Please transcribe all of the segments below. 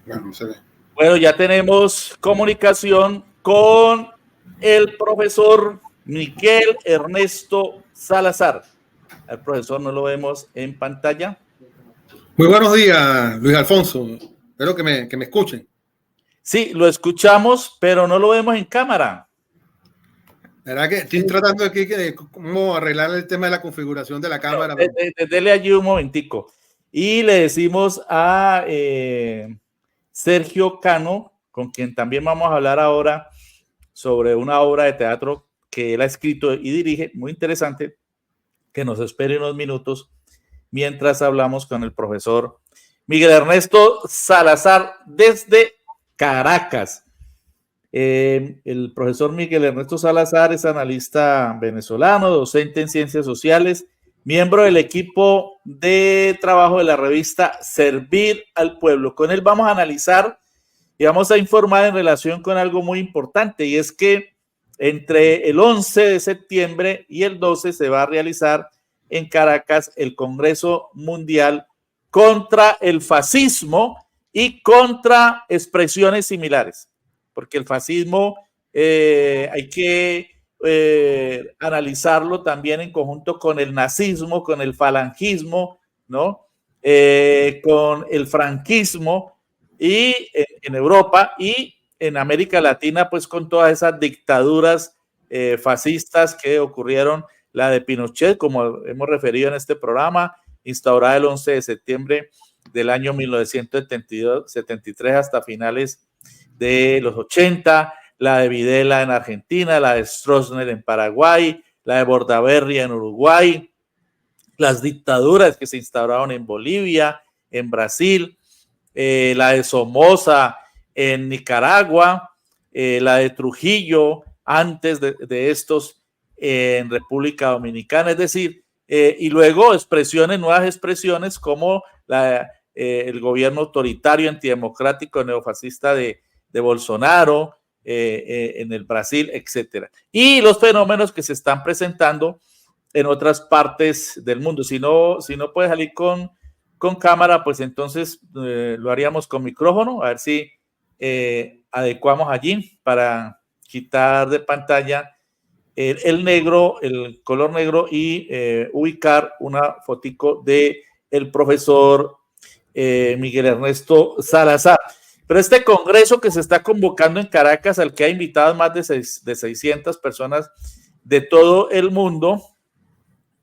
Bueno, se ve. Bueno, ya tenemos comunicación con el profesor Miguel Ernesto Salazar. Al profesor no lo vemos en pantalla. Muy buenos días, Luis Alfonso. Espero que me escuchen. Sí, lo escuchamos, pero no lo vemos en cámara. La verdad que estoy tratando aquí de cómo arreglar el tema de la configuración de la cámara. Dele allí un momentico. Y le decimos a Sergio Cano, con quien también vamos a hablar ahora sobre una obra de teatro que él ha escrito y dirige, muy interesante, que nos espere unos minutos mientras hablamos con el profesor Miguel Ernesto Salazar desde Caracas. El profesor Miguel Ernesto Salazar es analista venezolano, docente en ciencias sociales, miembro del equipo de trabajo de la revista Servir al Pueblo. Con él vamos a analizar y vamos a informar en relación con algo muy importante, y es que entre el 11 de septiembre y el 12 se va a realizar en Caracas el Congreso Mundial contra el Fascismo y contra expresiones similares, porque el fascismo hay que analizarlo también en conjunto con el nazismo, con el falangismo, ¿no? Con el franquismo, y en Europa y en América Latina, pues con todas esas dictaduras fascistas que ocurrieron, la de Pinochet, como hemos referido en este programa, instaurada el 11 de septiembre del año 1973 hasta finales de los 80, la de Videla en Argentina, la de Stroessner en Paraguay, la de Bordaberry en Uruguay, las dictaduras que se instauraron en Bolivia, en Brasil, la de Somoza en Nicaragua, la de Trujillo antes de estos en República Dominicana, es decir, y luego expresiones, nuevas expresiones como el gobierno autoritario, antidemocrático, neofascista de Bolsonaro en el Brasil, etcétera. Y los fenómenos que se están presentando en otras partes del mundo. Si no puede salir con cámara, pues entonces lo haríamos con micrófono, a ver si adecuamos allí para quitar de pantalla el negro, el color negro, y ubicar una fotico de el profesor Miguel Ernesto Salazar. Pero este congreso que se está convocando en Caracas, al que ha invitado más de 600 personas de todo el mundo,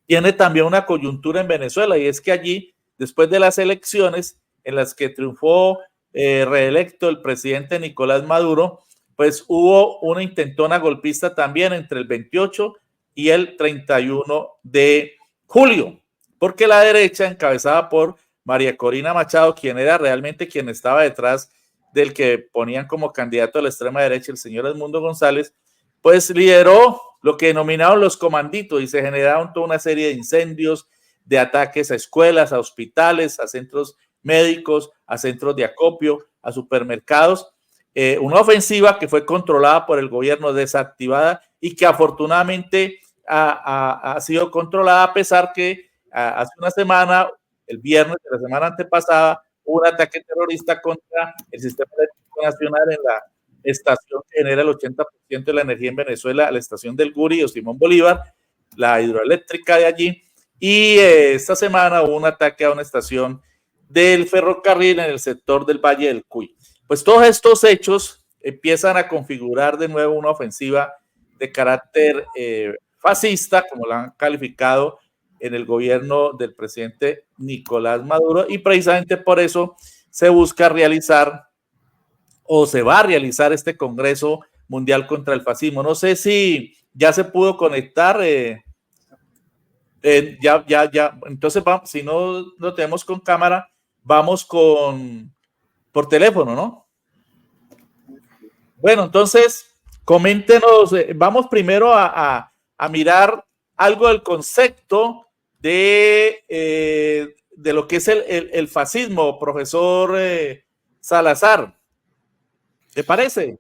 tiene también una coyuntura en Venezuela, y es que allí, después de las elecciones en las que triunfó reelecto el presidente Nicolás Maduro, pues hubo una intentona golpista también entre el 28 y el 31 de julio, porque la derecha, encabezada por María Corina Machado, quien era realmente quien estaba detrás del que ponían como candidato a la extrema derecha, el señor Edmundo González, pues lideró lo que denominaron los comanditos, y se generaron toda una serie de incendios, de ataques a escuelas, a hospitales, a centros médicos, a centros de acopio, a supermercados. Una ofensiva que fue controlada por el gobierno, desactivada, y que afortunadamente ha sido controlada, a pesar que hace una semana, el viernes de la semana antepasada, hubo un ataque terrorista contra el sistema eléctrico nacional en la estación que genera el 80% de la energía en Venezuela, la estación del Guri o Simón Bolívar, la hidroeléctrica de allí. Y esta semana hubo un ataque a una estación del ferrocarril en el sector del Valle del Cuy. Pues todos estos hechos empiezan a configurar de nuevo una ofensiva de carácter fascista, como la han calificado en el gobierno del presidente Nicolás Maduro, y precisamente por eso se busca realizar, o se va a realizar, este Congreso Mundial contra el Fascismo. No sé si ya se pudo conectar. Ya. Entonces, vamos, si no lo tenemos con cámara, vamos por teléfono, ¿no? Bueno, entonces, coméntenos, vamos primero a mirar algo del concepto de lo que es el fascismo, profesor Salazar. ¿Te parece?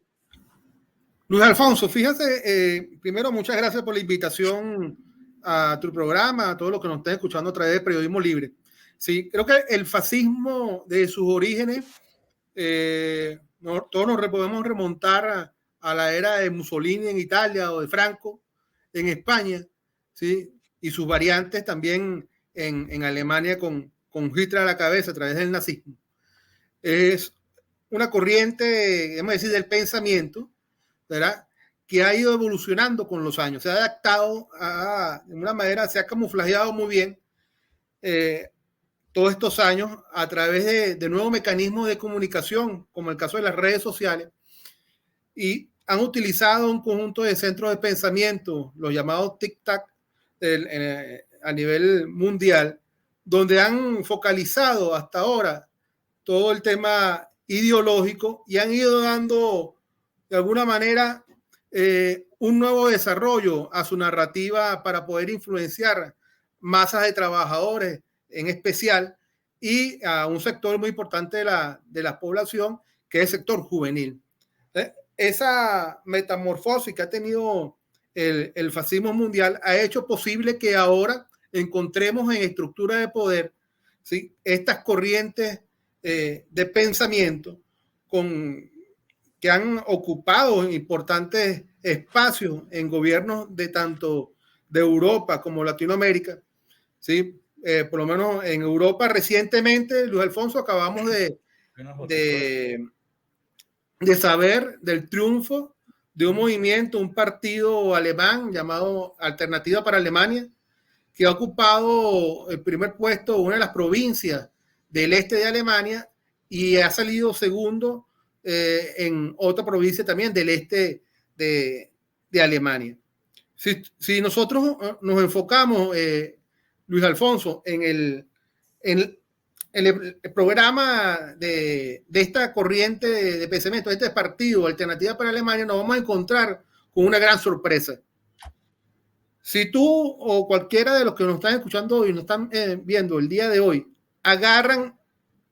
Luis Alfonso, fíjate, primero muchas gracias por la invitación a tu programa, a todos los que nos estén escuchando a través de Periodismo Libre. Sí, creo que el fascismo, de sus orígenes, todos nos podemos remontar a la era de Mussolini en Italia o de Franco en España, ¿sí? Y sus variantes también en Alemania con Hitler a la cabeza a través del nazismo. Es una corriente, debemos decir, del pensamiento, ¿verdad?, que ha ido evolucionando con los años, se ha adaptado de una manera, se ha camuflajeado muy bien todos estos años a través de nuevos mecanismos de comunicación, como el caso de las redes sociales, y han utilizado un conjunto de centros de pensamiento, los llamados tic-tac, a nivel mundial, donde han focalizado hasta ahora todo el tema ideológico y han ido dando de alguna manera un nuevo desarrollo a su narrativa para poder influenciar masas de trabajadores en especial y a un sector muy importante de la población, que es el sector juvenil. Esa metamorfosis que ha tenido el fascismo mundial ha hecho posible que ahora encontremos en estructuras de poder, ¿sí?, estas corrientes de pensamiento que han ocupado importantes espacios en gobiernos de tanto de Europa como Latinoamérica, ¿sí? Por lo menos en Europa recientemente, Luis Alfonso, acabamos de saber del triunfo de un movimiento, un partido alemán llamado Alternativa para Alemania, que ha ocupado el primer puesto, una de las provincias del este de Alemania, y ha salido segundo en otra provincia también del este de Alemania. Si nosotros nos enfocamos, Luis Alfonso, en el programa de esta corriente de pensamiento, de este partido Alternativa para Alemania, nos vamos a encontrar con una gran sorpresa. Si tú o cualquiera de los que nos están escuchando hoy, nos están viendo el día de hoy,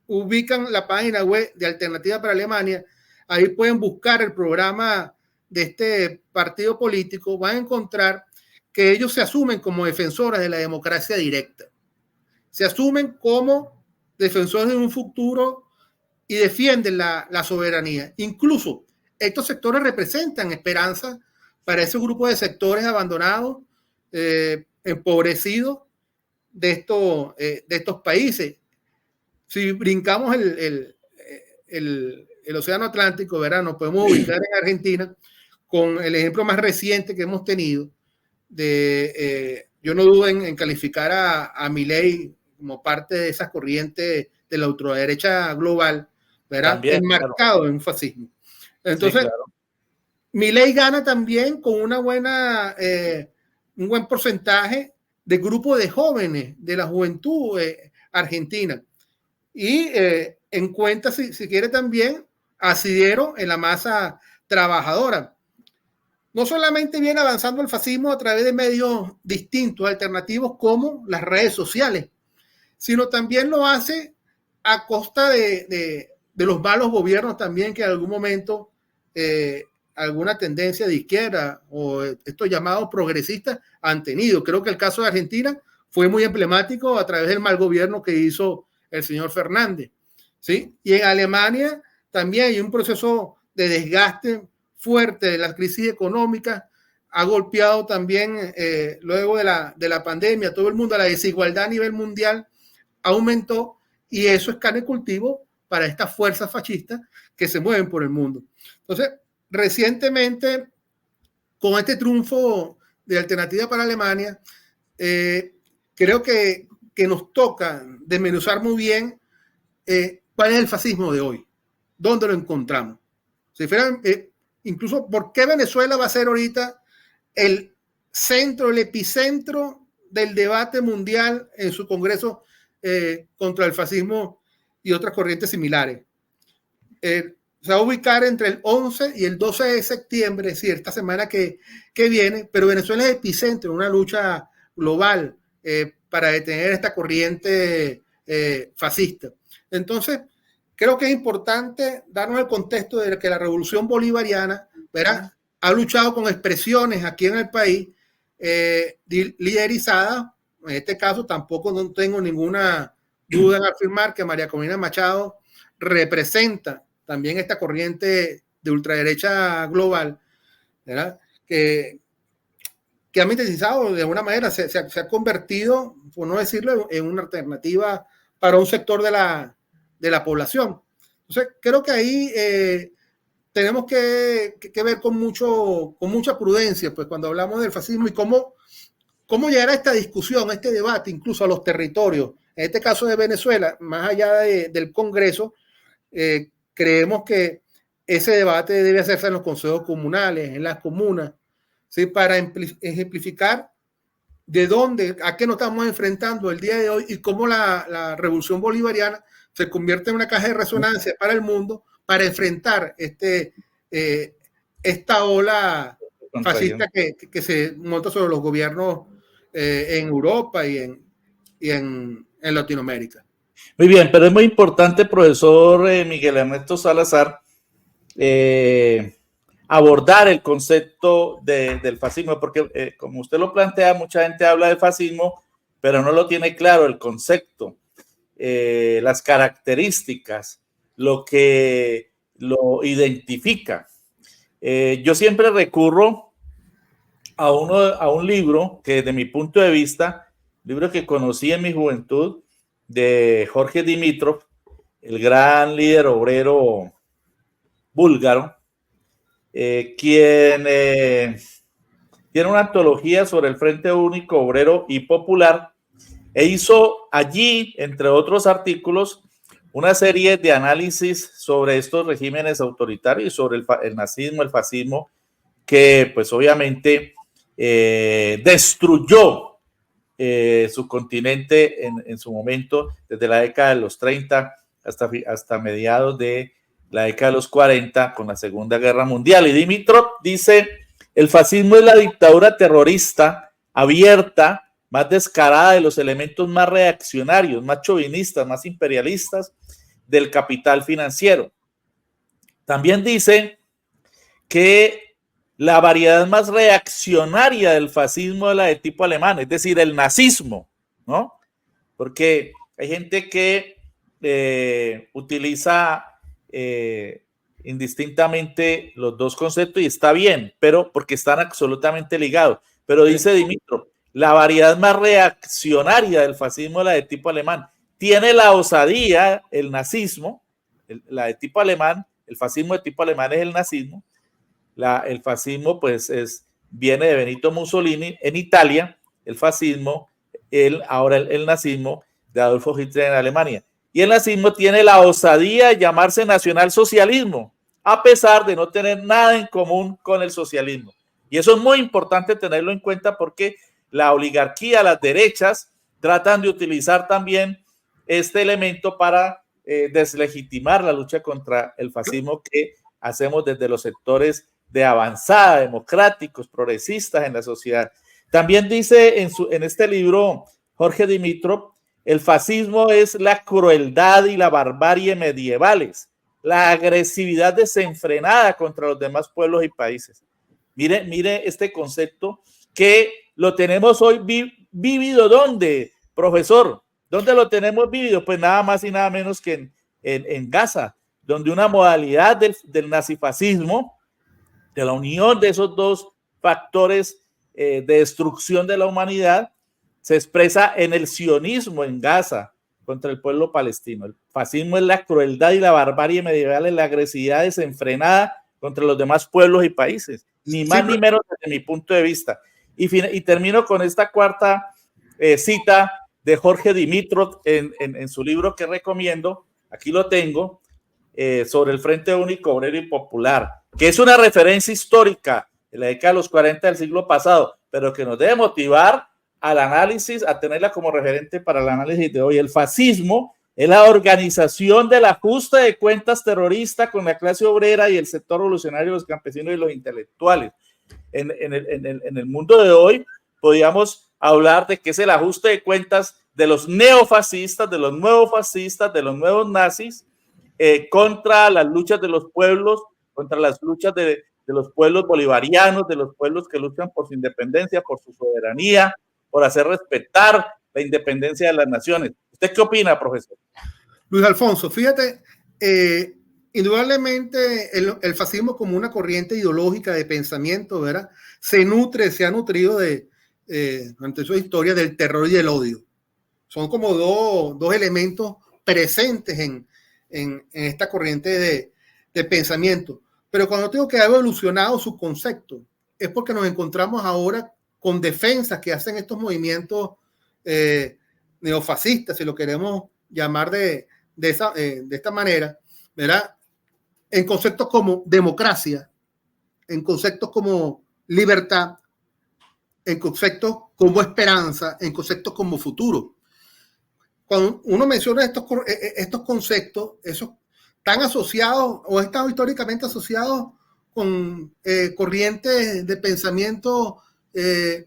ubican la página web de Alternativa para Alemania, ahí pueden buscar el programa de este partido político, van a encontrar que ellos se asumen como defensores de la democracia directa, se asumen como defensores de un futuro y defienden la soberanía. Incluso estos sectores representan esperanza para ese grupo de sectores abandonados, empobrecidos de estos países. Si brincamos el Océano Atlántico, ¿verdad?, nos podemos ubicar en Argentina con el ejemplo más reciente que hemos tenido. Yo no dudo en calificar a Milei como parte de esas corrientes de la ultraderecha global, ¿verdad?, también, enmarcado, claro, en un fascismo. Entonces, sí, claro, Milei gana también con un buen porcentaje de grupo de jóvenes, de la juventud argentina. Y en cuenta, si quiere, también asidero en la masa trabajadora. No solamente viene avanzando el fascismo a través de medios distintos, alternativos, como las redes sociales, sino también lo hace a costa de los malos gobiernos también, que en algún momento alguna tendencia de izquierda o estos llamados progresistas han tenido. Creo que el caso de Argentina fue muy emblemático a través del mal gobierno que hizo el señor Fernández, ¿sí? Y en Alemania también hay un proceso de desgaste fuerte de la crisis económica, ha golpeado también luego de la pandemia, todo el mundo, la desigualdad a nivel mundial aumentó, y eso es carne de cultivo para estas fuerzas fascistas que se mueven por el mundo. Entonces, recientemente, con este triunfo de Alternativa para Alemania, creo que nos toca desmenuzar muy bien cuál es el fascismo de hoy, dónde lo encontramos. Si fueran, incluso, ¿por qué Venezuela va a ser ahorita el centro, el epicentro del debate mundial en su congreso contra el fascismo y otras corrientes similares? Se va a ubicar entre el 11 y el 12 de septiembre, es decir, esta semana que viene, pero Venezuela es epicentro en una lucha global para detener esta corriente fascista. Entonces, creo que es importante darnos el contexto de que la revolución bolivariana, ¿verdad?, ha luchado con expresiones aquí en el país liderizadas. En este caso, tampoco no tengo ninguna duda en afirmar que María Corina Machado representa también esta corriente de ultraderecha global, ¿verdad? Que ha mecanizado de alguna manera, se ha convertido, por no decirlo, en una alternativa para un sector de la población. Entonces, creo que ahí tenemos que ver con mucha prudencia, pues cuando hablamos del fascismo y cómo llegar a esta discusión, a este debate, incluso a los territorios. En este caso de Venezuela, más allá del Congreso, creemos que ese debate debe hacerse en los consejos comunales, en las comunas, ¿sí? Para ejemplificar de dónde, a qué nos estamos enfrentando el día de hoy y cómo la revolución bolivariana se convierte en una caja de resonancia para el mundo para enfrentar esta ola fascista que se monta sobre los gobiernos en Europa y en Latinoamérica. Muy bien, pero es muy importante, profesor Miguel Ernesto Salazar, abordar el concepto del fascismo, porque como usted lo plantea, mucha gente habla de fascismo, pero no lo tiene claro el concepto, las características, lo que lo identifica. Yo siempre recurro a un libro que desde mi punto de vista, libro que conocí en mi juventud, de Jorge Dimitrov, el gran líder obrero búlgaro, quien tiene una antología sobre el Frente Único Obrero y Popular, e hizo allí, entre otros artículos, una serie de análisis sobre estos regímenes autoritarios y sobre el nazismo, el fascismo, que pues obviamente destruyó su continente en su momento, desde la década de los 30 hasta mediados de la década de los 40 con la Segunda Guerra Mundial. Y Dimitrov dice, el fascismo es la dictadura terrorista abierta, más descarada de los elementos más reaccionarios, más chauvinistas, más imperialistas del capital financiero. También dice que la variedad más reaccionaria del fascismo es la de tipo alemán, es decir, el nazismo, ¿no? Porque hay gente que utiliza indistintamente los dos conceptos y está bien, pero porque están absolutamente ligados. Pero dice Dimitrov, la variedad más reaccionaria del fascismo es la de tipo alemán. Tiene la osadía, el nazismo, la de tipo alemán, el fascismo de tipo alemán es el nazismo. El fascismo pues viene de Benito Mussolini en Italia, el fascismo, ahora el nazismo de Adolfo Hitler en Alemania. Y el nazismo tiene la osadía de llamarse nacionalsocialismo, a pesar de no tener nada en común con el socialismo. Y eso es muy importante tenerlo en cuenta porque la oligarquía, las derechas, tratan de utilizar también este elemento para deslegitimar la lucha contra el fascismo que hacemos desde los sectores de avanzada, democráticos, progresistas en la sociedad. También dice en este libro Jorge Dimitrov, el fascismo es la crueldad y la barbarie medievales, la agresividad desenfrenada contra los demás pueblos y países. Mire este concepto que lo tenemos hoy vivido. ¿Dónde, profesor? ¿Dónde lo tenemos vivido? Pues nada más y nada menos que en Gaza, donde una modalidad del nazifascismo, de la unión de esos dos factores de destrucción de la humanidad, se expresa en el sionismo en Gaza contra el pueblo palestino. El fascismo es la crueldad y la barbarie medieval, es la agresividad desenfrenada contra los demás pueblos y países, ni más ni menos desde mi punto de vista. Y termino con esta cuarta cita de Jorge Dimitrov en su libro que recomiendo, aquí lo tengo, sobre el Frente Único Obrero y Popular, que es una referencia histórica en la década de los 40 del siglo pasado, pero que nos debe motivar al análisis, a tenerla como referente para el análisis de hoy. El fascismo es la organización del ajuste de cuentas terrorista con la clase obrera y el sector revolucionario, los campesinos y los intelectuales. En el mundo de hoy podríamos hablar de que es el ajuste de cuentas de los neofascistas, de los nuevos fascistas, de los nuevos nazis, contra las luchas de los pueblos, contra las luchas de los pueblos bolivarianos, de los pueblos que luchan por su independencia, por su soberanía, por hacer respetar la independencia de las naciones. ¿Usted qué opina, profesor? Luis Alfonso, fíjate, indudablemente el fascismo como una corriente ideológica de pensamiento, ¿verdad? Se ha nutrido durante su historia del terror y del odio. Son como dos elementos presentes en esta corriente de pensamiento. Pero cuando digo que ha evolucionado su concepto, es porque nos encontramos ahora con defensas que hacen estos movimientos neofascistas, si lo queremos llamar de esta manera, ¿verdad? En conceptos como democracia, en conceptos como libertad, en conceptos como esperanza, en conceptos como futuro. Cuando uno menciona estos conceptos, esos están asociados o están históricamente asociados con corrientes de pensamiento de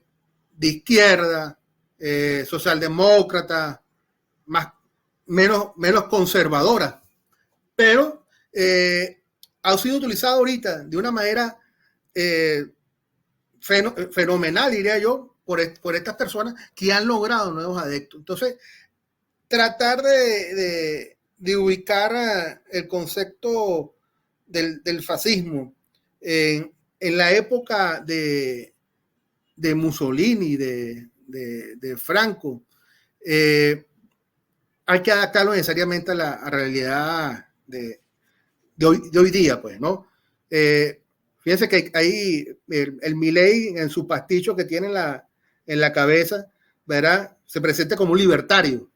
izquierda, socialdemócrata, menos conservadora, pero ha sido utilizado ahorita de una manera fenomenal, diría yo, por estas personas que han logrado nuevos adeptos. Entonces, tratar de ubicar el concepto del fascismo en la época de Mussolini, de Franco, hay que adaptarlo necesariamente a la realidad de hoy día, pues, ¿no? Fíjense que ahí el Milei en su pasticho que tiene en la cabeza, ¿verdad? Se presenta como un libertario.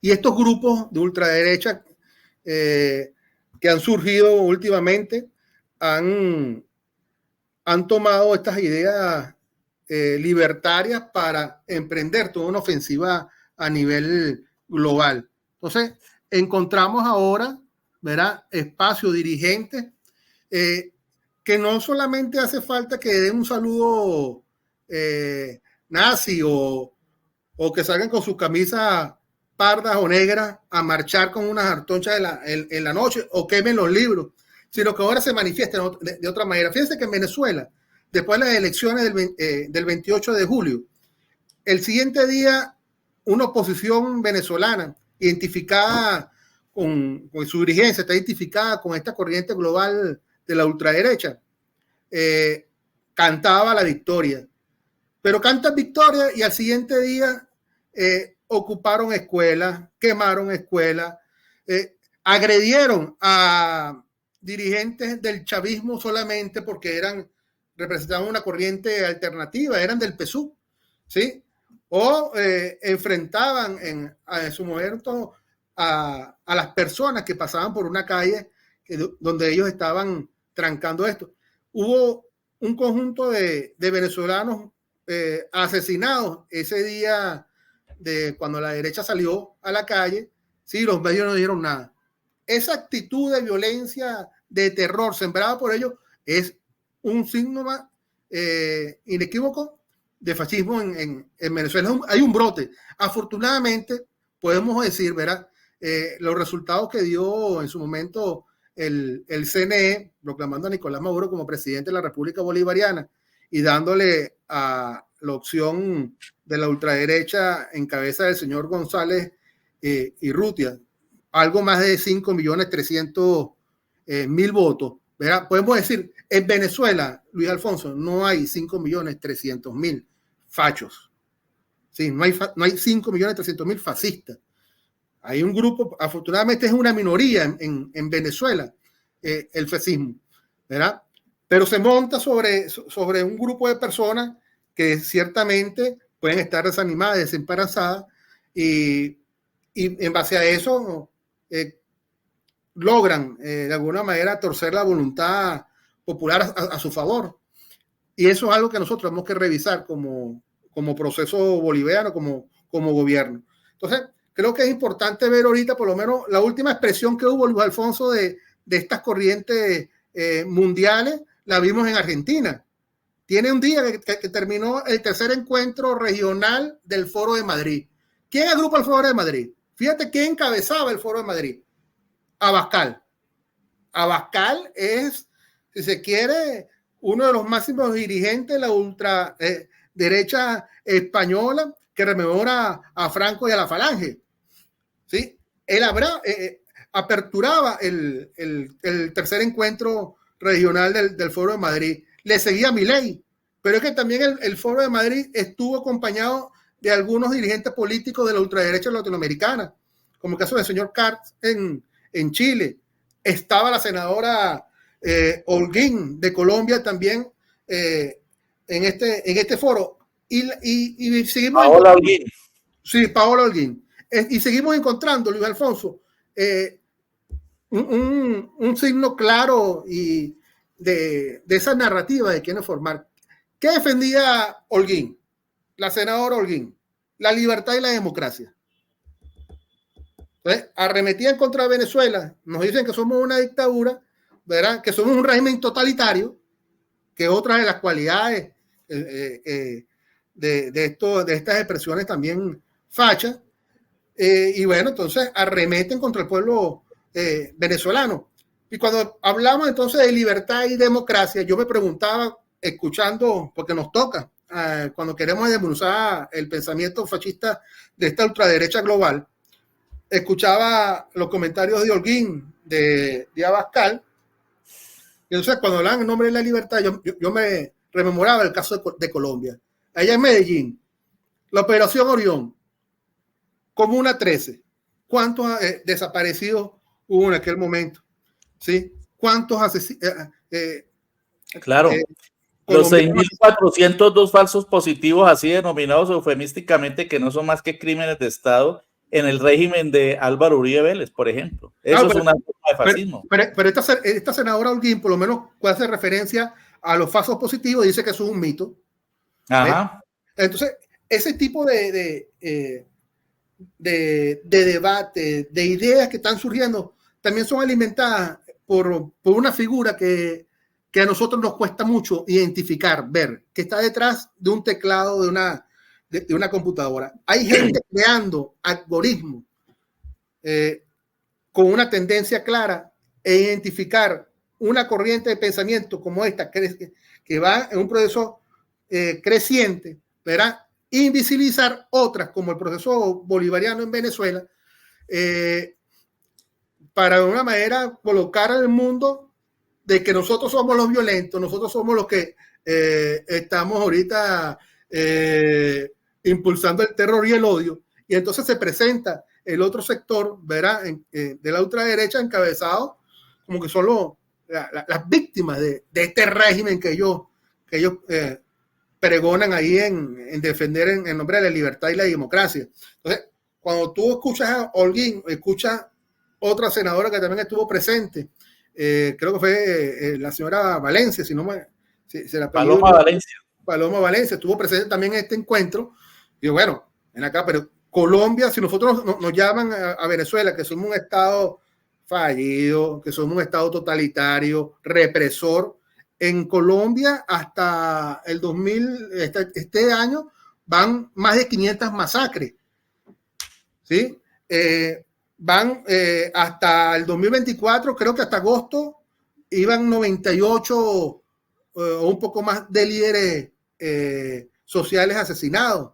Y estos grupos de ultraderecha que han surgido últimamente han tomado estas ideas libertarias para emprender toda una ofensiva a nivel global. Entonces, encontramos ahora, ¿verdad?, espacios dirigentes que no solamente hace falta que den un saludo nazi o que salgan con sus camisas pardas o negras a marchar con unas antorchas en la noche o quemen los libros, sino que ahora se manifiesten de otra manera. Fíjense que en Venezuela, después de las elecciones del 28 de julio, el siguiente día una oposición venezolana identificada con su dirigencia, está identificada con esta corriente global de la ultraderecha, cantaba la victoria. Pero cantan victoria y al siguiente día ocuparon escuelas, quemaron escuelas, agredieron a dirigentes del chavismo solamente porque representaban una corriente alternativa, eran del PSUV, ¿sí? O enfrentaban en su momento a las personas que pasaban por una calle donde ellos estaban trancando esto. Hubo un conjunto de venezolanos asesinados ese día de cuando la derecha salió a la calle. Sí, los medios no dijeron nada. Esa actitud de violencia, de terror sembrada por ellos es un signo inequívoco de fascismo en Venezuela. Hay un brote. Afortunadamente, podemos decir, ¿verdad? Los resultados que dio en su momento el CNE, proclamando a Nicolás Maduro como presidente de la República Bolivariana y dándole a la opción de la ultraderecha en cabeza del señor González Urrutia, algo más de 5.300.000 votos, ¿verdad? Podemos decir, en Venezuela, Luis Alfonso, no hay 5.300.000 fachos. Sí, no hay 5.300.000 fascistas. Hay un grupo, afortunadamente es una minoría en Venezuela, el fascismo, ¿verdad? Pero se monta sobre un grupo de personas que ciertamente pueden estar desanimadas, desesperanzadas, y en base a eso logran de alguna manera torcer la voluntad popular a su favor. Y eso es algo que nosotros tenemos que revisar como proceso bolivariano, como gobierno. Entonces, creo que es importante ver ahorita, por lo menos, la última expresión que hubo, Luis Alfonso, de estas corrientes mundiales, la vimos en Argentina. Tiene un día que terminó el tercer encuentro regional del Foro de Madrid. ¿Quién agrupa el Foro de Madrid? Fíjate quién encabezaba el Foro de Madrid. Abascal. Abascal es, si se quiere, uno de los máximos dirigentes de la ultraderecha española que rememora a Franco y a la Falange. ¿Sí? Él aperturaba el tercer encuentro regional del Foro de Madrid. Le seguía Milei, pero es que también el Foro de Madrid estuvo acompañado de algunos dirigentes políticos de la ultraderecha latinoamericana, como el caso del señor Katz en Chile. Estaba la senadora Holguín de Colombia también en este foro. Y seguimos. Paola Holguín. Sí, Paola Holguín. Y seguimos encontrando, Luis Alfonso, un signo claro y de esa narrativa de quiénes formar. ¿Qué defendía Holguín? La senadora Holguín, la libertad y la democracia. Entonces, arremetían contra Venezuela, nos dicen que somos una dictadura, ¿verdad? Que somos un régimen totalitario, que otra de las cualidades de estas expresiones también fachas, y bueno, entonces arremeten contra el pueblo venezolano. Y cuando hablamos entonces de libertad y democracia, yo me preguntaba, escuchando, porque nos toca, cuando queremos desmenuzar el pensamiento fascista de esta ultraderecha global, escuchaba los comentarios de Holguín, de Abascal, y entonces cuando hablaban en nombre de la libertad, yo me rememoraba el caso de Colombia. Allá en Medellín, la Operación Orión, Comuna 13, ¿cuántos desaparecidos hubo en aquel momento? ¿Sí? ¿Cuántos asesinos? Claro. Los 6.402 falsos positivos, así denominados eufemísticamente, que no son más que crímenes de Estado, en el régimen de Álvaro Uribe Vélez, por ejemplo. Eso es una forma de fascismo. Pero esta senadora Holguín, por lo menos, puede hacer referencia a los falsos positivos, dice que eso es un mito. Ajá. Entonces, ese tipo de debate, de ideas que están surgiendo, también son alimentadas por una figura que a nosotros nos cuesta mucho identificar, ver, que está detrás de un teclado de una computadora. Hay gente creando algoritmos con una tendencia clara e identificar una corriente de pensamiento como esta, que va en un proceso creciente, ¿verdad? Invisibilizar otras, como el proceso bolivariano en Venezuela, para de una manera colocar al mundo de que nosotros somos los violentos, nosotros somos los que estamos ahorita impulsando el terror y el odio, y entonces se presenta el otro sector, ¿verdad? De la ultraderecha encabezado como que son las víctimas de este régimen que ellos pregonan ahí en defender en nombre de la libertad y la democracia. Entonces, cuando tú escuchas a Holguín, escuchas otra senadora que también estuvo presente, creo que fue la señora Valencia, si no me... Paloma Valencia. Paloma Valencia estuvo presente también en este encuentro. Y bueno, ven acá, pero Colombia, si nosotros nos llaman a Venezuela, que somos un estado fallido, que somos un estado totalitario, represor, en Colombia hasta el 2000, este año, van más de 500 masacres. ¿Sí? Van hasta el 2024, creo que hasta agosto, iban 98 o un poco más de líderes sociales asesinados.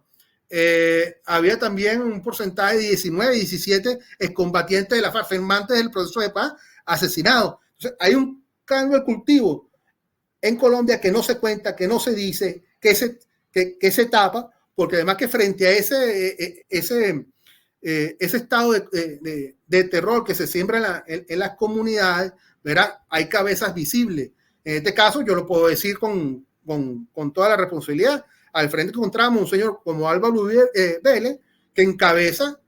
Había también un porcentaje de 19, 17 excombatientes de la FARC, firmantes del proceso de paz, asesinados. Entonces, hay un cambio de cultivo en Colombia que no se cuenta, que no se dice, que se tapa, porque además que frente a ese estado de terror que se siembra en las comunidades, ¿verdad? Hay cabezas visibles. En este caso, yo lo puedo decir con toda la responsabilidad. Al frente encontramos un señor como Álvaro Vélez, que encabeza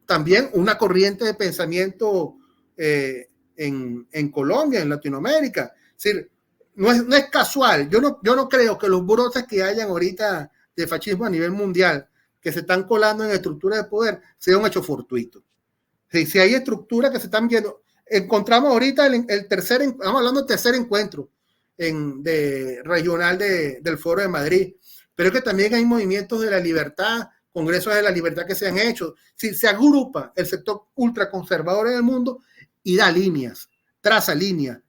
también una corriente de pensamiento en Colombia, en Latinoamérica. Es decir, no es casual. Yo no creo que los brotes que hayan ahorita de fascismo a nivel mundial, que se están colando en estructuras de poder, sea un hecho fortuito. Si hay estructuras que se están viendo, encontramos ahorita estamos hablando del tercer encuentro regional del Foro de Madrid, pero es que también hay movimientos de la libertad, congresos de la libertad que se han hecho. Si se agrupa el sector ultraconservador en el mundo y da líneas, traza líneas,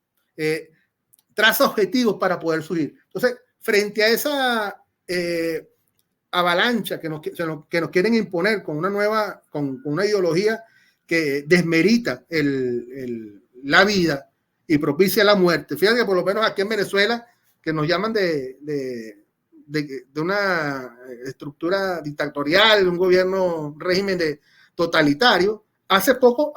traza objetivos para poder subir. Entonces, frente a esa avalancha que nos quieren imponer con una ideología que desmerita la vida y propicia la muerte. Fíjate que por lo menos aquí en Venezuela, que nos llaman de una estructura dictatorial, un gobierno, régimen totalitario, hace poco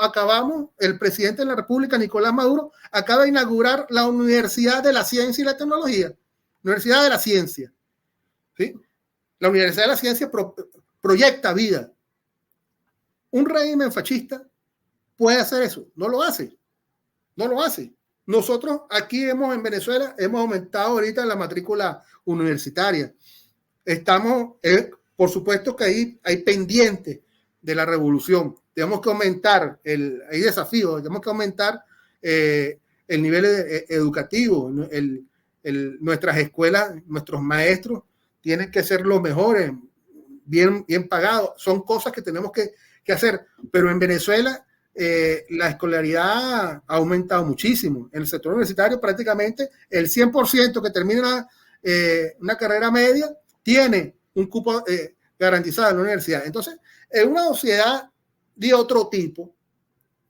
el presidente de la República, Nicolás Maduro, acaba de inaugurar la Universidad de la Ciencia y la Tecnología. Universidad de la Ciencia. ¿Sí? La Universidad de la Ciencia proyecta vida. Un régimen fascista puede hacer eso. No lo hace. No lo hace. Nosotros aquí en Venezuela hemos aumentado ahorita la matrícula universitaria. Por supuesto que hay pendientes de la revolución. Tenemos que aumentar, hay desafíos, tenemos que aumentar el nivel educativo. Nuestras escuelas, nuestros maestros tienen que ser los mejores, bien pagados. Son cosas que tenemos que hacer. Pero en Venezuela la escolaridad ha aumentado muchísimo. En el sector universitario prácticamente el 100% que termina una carrera media tiene un cupo garantizado en la universidad. Entonces, en una sociedad de otro tipo,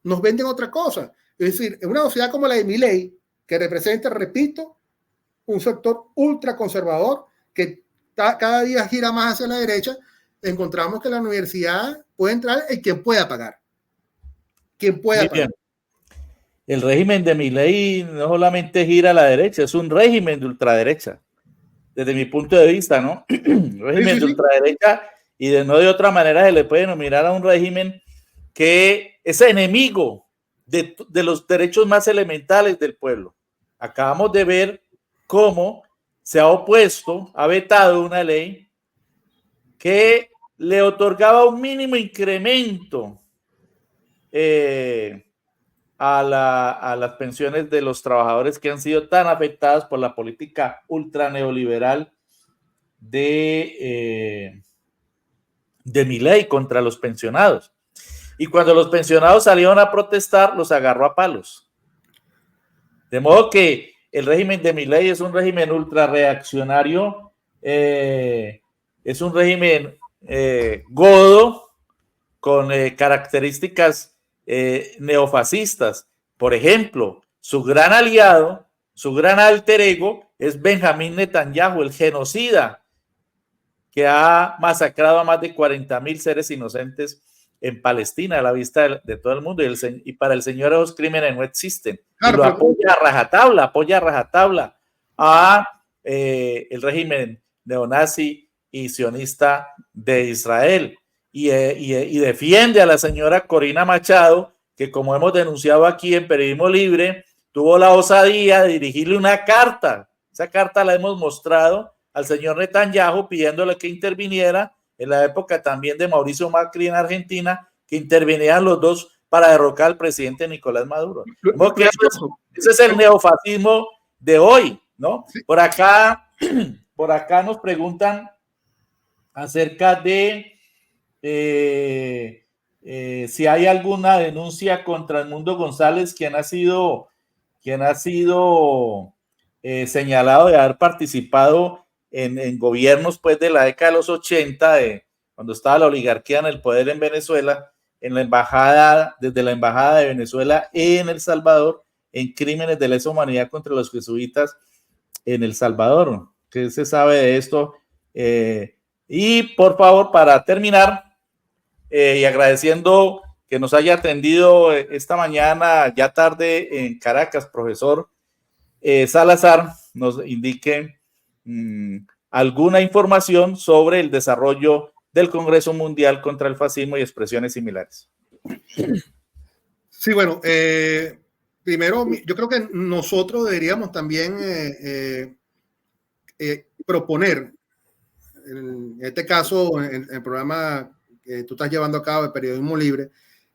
nos venden otra cosa. Es decir, en una sociedad como la de Milei, que representa, repito, un sector ultraconservador que cada día gira más hacia la derecha, encontramos que la universidad puede entrar en quien pueda pagar. Quien pueda pagar. El régimen de Milei no solamente gira a la derecha, es un régimen de ultraderecha, desde mi punto de vista, ¿no? Régimen de ultraderecha, y no de otra manera se le puede denominar a un régimen que es enemigo de los derechos más elementales del pueblo. Acabamos de ver cómo se ha opuesto, ha vetado una ley que le otorgaba un mínimo incremento a las pensiones de los trabajadores que han sido tan afectadas por la política ultra neoliberal de Milei contra los pensionados. Y cuando los pensionados salieron a protestar, los agarró a palos. De modo que el régimen de Milei es un régimen ultra reaccionario, es un régimen godo con características neofascistas. Por ejemplo, su gran aliado, su gran alter ego es Benjamín Netanyahu, el genocida que ha masacrado a más de 40,000 seres inocentes en Palestina a la vista de todo el mundo, y para el señor esos crímenes no existen. Claro, y lo apoya a rajatabla a el régimen neonazi y sionista de Israel. Y defiende a la señora Corina Machado, que, como hemos denunciado aquí en Periodismo Libre, tuvo la osadía de dirigirle una carta. Esa carta la hemos mostrado al señor Netanyahu pidiéndole que interviniera en la época también de Mauricio Macri en Argentina, que intervinieran los dos para derrocar al presidente Nicolás Maduro. Ese es el neofascismo de hoy, ¿no? Por acá nos preguntan acerca de si hay alguna denuncia contra Edmundo González, quien ha sido señalado de haber participado en gobiernos pues de la década de los 80, cuando estaba la oligarquía en el poder en Venezuela, desde la embajada de Venezuela en El Salvador, en crímenes de lesa humanidad contra los jesuitas en El Salvador. ¿Qué se sabe de esto? Y por favor, para terminar, y agradeciendo que nos haya atendido esta mañana, ya tarde en Caracas, profesor Salazar, nos indique alguna información sobre el desarrollo del Congreso Mundial contra el Fascismo y expresiones similares. Sí, bueno, primero yo creo que nosotros deberíamos también proponer, en este caso, en el programa que tú estás llevando a cabo, el Periodismo Libre,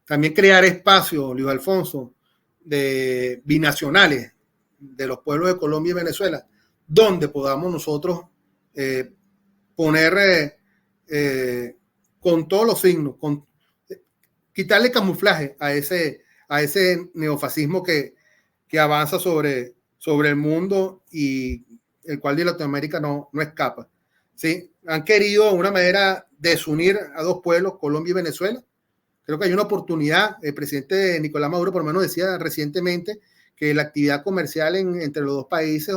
también crear espacios, Luis Alfonso, de binacionales de los pueblos de Colombia y Venezuela, donde podamos nosotros poner con todos los signos, quitarle camuflaje a ese neofascismo que avanza sobre el mundo y el cual de Latinoamérica no escapa. ¿Sí? Han querido de una manera desunir a dos pueblos, Colombia y Venezuela, Creo que hay una oportunidad. El presidente Nicolás Maduro por lo menos decía recientemente que la actividad comercial entre los dos países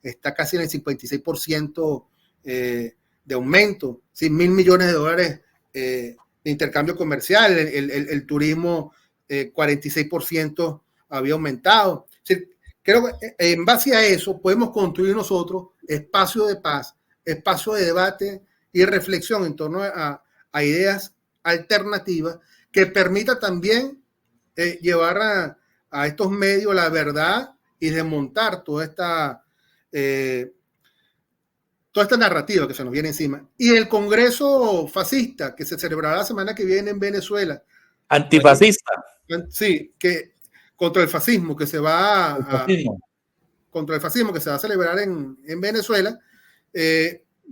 está casi en el 56% de aumento, $100.000 millones de dólares de intercambio comercial, el turismo 46% había aumentado. Es decir, creo que en base a eso podemos construir nosotros espacios de paz, espacios de debate y reflexión en torno a ideas alternativas que permita también llevar a estos medios la verdad y desmontar toda esta narrativa que se nos viene encima. Y el Congreso fascista que se celebrará la semana que viene en Venezuela. Antifascista. Sí, que contra el fascismo que se va contra el fascismo que se va a celebrar en Venezuela,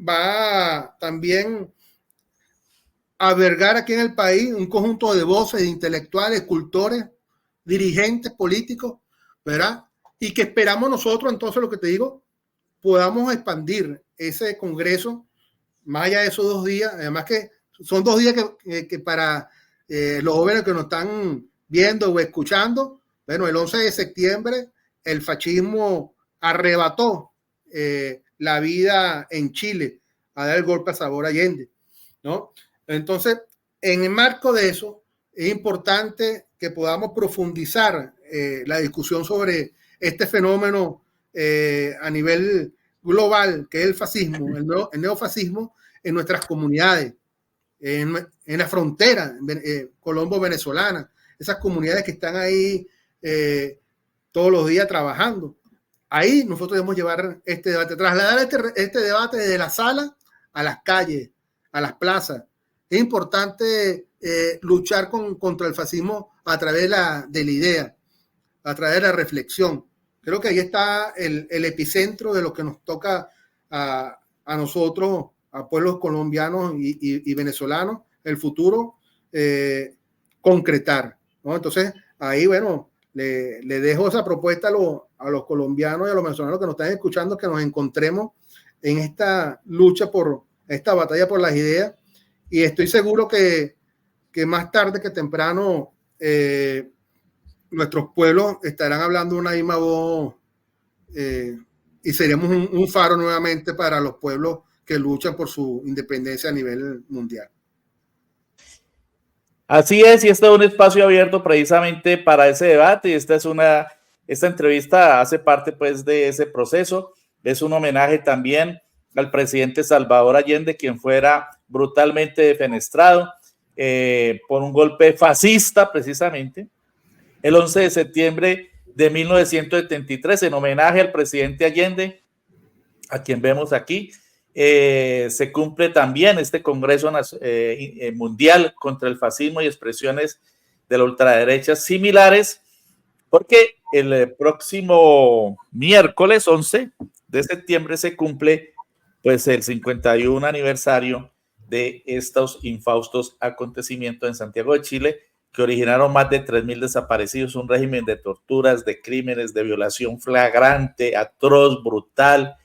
va también a albergar aquí en el país un conjunto de voces, de intelectuales, cultores, dirigentes políticos, ¿verdad? Y que esperamos nosotros, entonces, lo que te digo, podamos expandir ese congreso más allá de esos 2 días. Además que son 2 días que para los jóvenes que nos están viendo o escuchando, bueno, el 11 de septiembre el fascismo arrebató la vida en Chile a dar el golpe a Salvador Allende, ¿no? Entonces, en el marco de eso, es importante que podamos profundizar la discusión sobre este fenómeno a nivel global, que es el fascismo, el neofascismo, en nuestras comunidades, en la frontera colombo-venezolana, esas comunidades que están ahí todos los días trabajando. Ahí nosotros debemos llevar este debate, trasladar este debate desde la sala a las calles, a las plazas. Es importante luchar contra el fascismo a través de la idea, a través de la reflexión. Creo que ahí está el epicentro de lo que nos toca a nosotros, a pueblos colombianos y venezolanos, el futuro concretar, ¿no? Entonces, ahí, bueno, le dejo esa propuesta a los colombianos y a los venezolanos que nos están escuchando, que nos encontremos en esta lucha esta batalla por las ideas. Y estoy seguro que más tarde que temprano nuestros pueblos estarán hablando una misma voz y seremos un faro nuevamente para los pueblos que luchan por su independencia a nivel mundial. Así es, y este es un espacio abierto precisamente para ese debate, y esta entrevista hace parte pues de ese proceso. Es un homenaje también al presidente Salvador Allende, quien fuera brutalmente defenestrado por un golpe fascista precisamente el 11 de septiembre de 1973, en homenaje al presidente Allende, a quien vemos aquí. Se cumple también este Congreso Mundial contra el Fascismo y expresiones de la ultraderecha similares, porque el próximo miércoles 11 de septiembre se cumple pues el 51 aniversario de estos infaustos acontecimientos en Santiago de Chile, que originaron más de 3.000 desaparecidos, un régimen de torturas, de crímenes, de violación flagrante, atroz, brutal,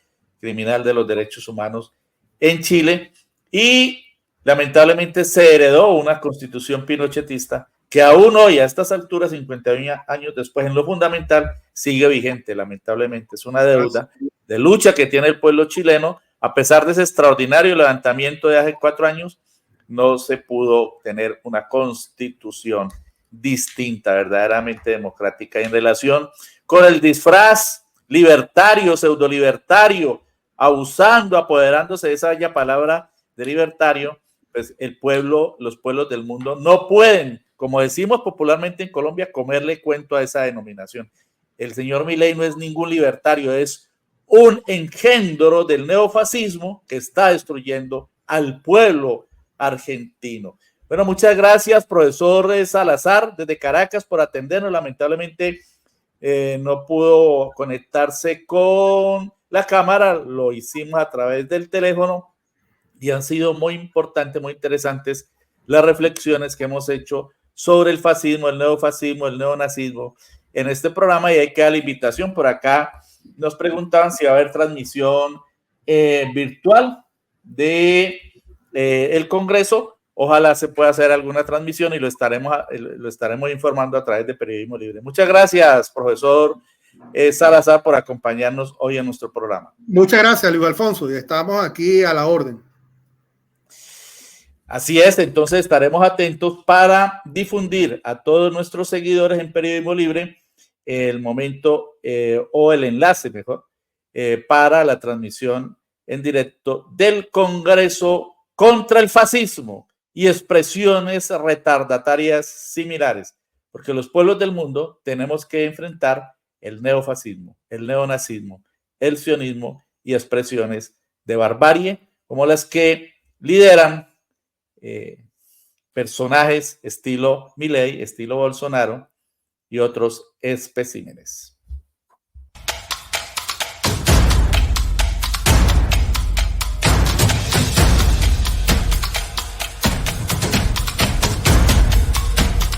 criminal de los derechos humanos en Chile, y lamentablemente se heredó una constitución pinochetista que aún hoy, a estas alturas, 51 años después, en lo fundamental, sigue vigente. Lamentablemente es una deuda de lucha que tiene el pueblo chileno. A pesar de ese extraordinario levantamiento de hace 4 años, no se pudo tener una constitución distinta, verdaderamente democrática. En relación con el disfraz libertario, pseudo-libertario, abusando, apoderándose de esa bella palabra de libertario, pues los pueblos del mundo no pueden, como decimos popularmente en Colombia, comerle cuento a esa denominación. El señor Milei no es ningún libertario, es un engendro del neofascismo que está destruyendo al pueblo argentino. Bueno, muchas gracias, profesor Salazar, desde Caracas, por atendernos. Lamentablemente no pudo conectarse con la cámara, lo hicimos a través del teléfono, y han sido muy importantes, muy interesantes las reflexiones que hemos hecho sobre el fascismo, el neofascismo, el neonazismo en este programa, y ahí queda la invitación. Por acá nos preguntaban si va a haber transmisión virtual de el Congreso ojalá se pueda hacer alguna transmisión y lo estaremos informando a través de Periodismo Libre. Muchas gracias, profesor Salazar, por acompañarnos hoy en nuestro programa. Muchas gracias, Luis Alfonso, y estamos aquí a la orden. Así es, entonces estaremos atentos para difundir a todos nuestros seguidores en Periodismo Libre el momento o el enlace mejor para la transmisión en directo del Congreso contra el fascismo y expresiones retardatarias similares, porque los pueblos del mundo tenemos que enfrentar el neofascismo, el neonazismo, el sionismo y expresiones de barbarie como las que lideran personajes estilo Milei, estilo Bolsonaro y otros especímenes.